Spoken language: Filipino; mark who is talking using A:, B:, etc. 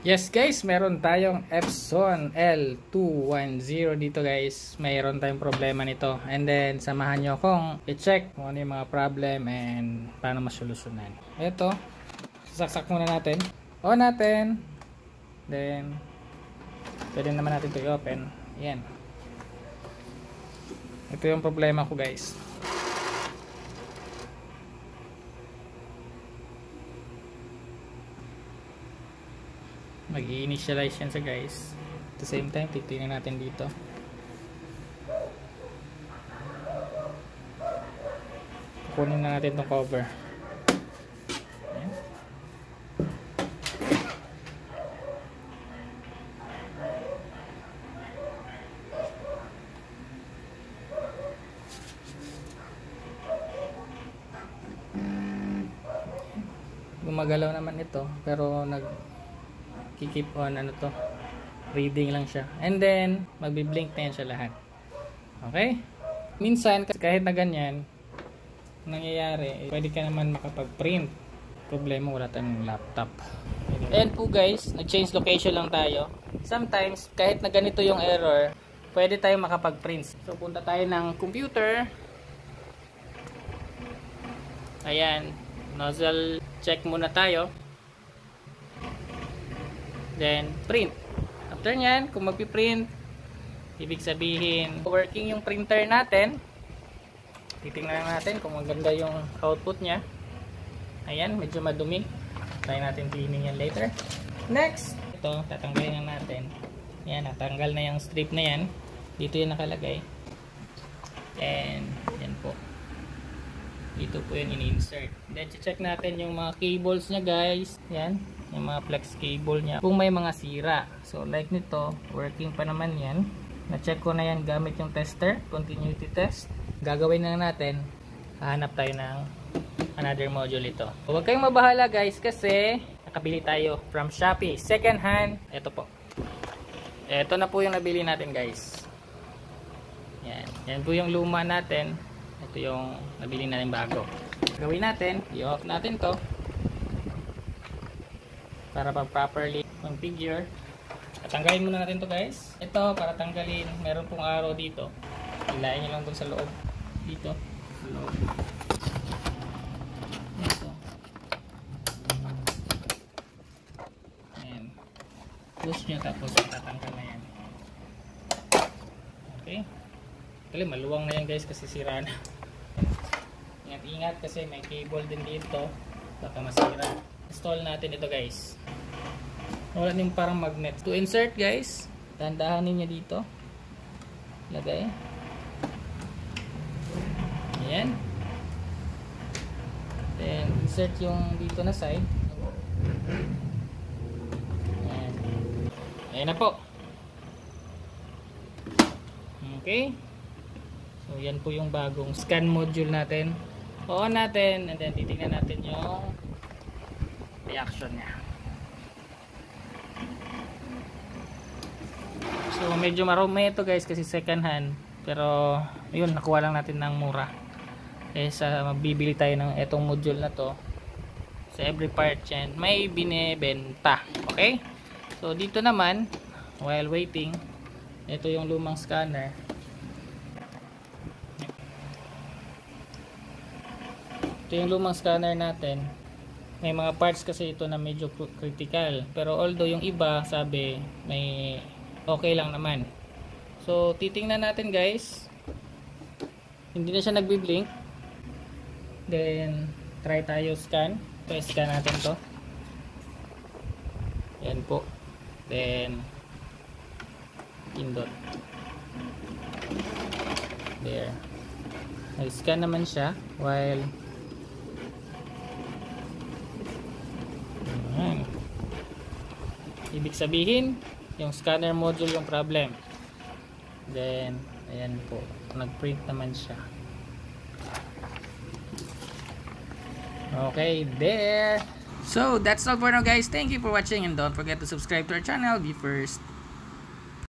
A: Yes guys, meron tayong Epson L210 dito guys. Mayroon tayong problema nito. And then samahan nyo akong i-check kung ano yung mga problem and paano masolusyonan. Ito, sasaksak muna natin. On natin. Then pwede naman natin ito i-open. Yan. Ito yung problema ko guys. Mag-i-initialize yan sa guys. At the same time, titingnan natin dito. Kukunin na natin itong cover. Ayan. Gumagalaw naman ito, pero keep on reading lang siya, and then magbi-blink na yan siya lahat. Okay, minsan kahit na ganyan nangyayari, pwede ka naman makapag-print. Problema, wala tayong laptop. Ayan po guys, nag-change location lang tayo. Sometimes kahit na ganito yung error, pwede tayong makapag-print. So punta tayo ng computer. Ayan, nozzle check muna tayo. Then print. After nyan, kung magpiprint, ibig sabihin working yung printer natin. Titingnan natin kung maganda yung output nya. Ayan, medyo madumi. Try natin cleaning yan later. Next, ito tatanggalin na natin. Ayan, natanggal na yung strip na yan. Dito yung nakalagay. And yan po, dito po yun in-insert. Then check natin yung mga cables nya guys. Yan, yung mga flex cable nya, kung may mga sira. So like nito, working pa naman yan. Na-check ko na yan gamit yung tester, continuity test. Gagawin na natin, hahanap tayo ng another module ito. Huwag kayong mabahala guys, kasi nakabili tayo from Shopee, second hand. Ito po, ito na po yung nabili natin guys. Yan, yan po yung luma natin. Ito yung nabili natin bago. Gawin natin, i-off natin to para properly configure. Tanggalin muna natin to guys. Ito para tanggalin, meron pong arrow dito. Ilayin nyo lang dun sa loob. Dito sa loob. Ito. Ayan. Push nyo tapos tatanggal na yan. Okay. Actually maluwang na yan guys kasi sira na. Ingat kasi may cable din dito, baka masira. Install natin ito guys. Wala din parang magnet. To insert guys, dahan-dahanin niya dito. Lagay. Ayan. Then insert yung dito na side. Ayan. Ayan na po. Okay. So yan po yung bagong scan module natin. On natin, and then titingnan natin yung reaction niya. So medyo marumi ito guys kasi second hand, pero yun, nakuha lang natin ng mura. Sa mabibili tayo ng etong module na to sa every part yan may binebenta. Okay, so dito naman, while waiting, ito yung lumang scanner. Ito yung lumang scanner natin. May mga parts kasi ito na medyo critical, pero although yung iba sabi may okay lang naman. So titingnan natin guys, hindi na siya nagbi-blink. Then try tayo scan. So scan natin to. Yan po. Then pindot. There. Nag-scan naman siya while ibig sabihin yung scanner module yung problem. Then ayan po, nag-print naman siya. Okay, there. So that's all for now guys. Thank you for watching and don't forget to subscribe to our channel. Be first.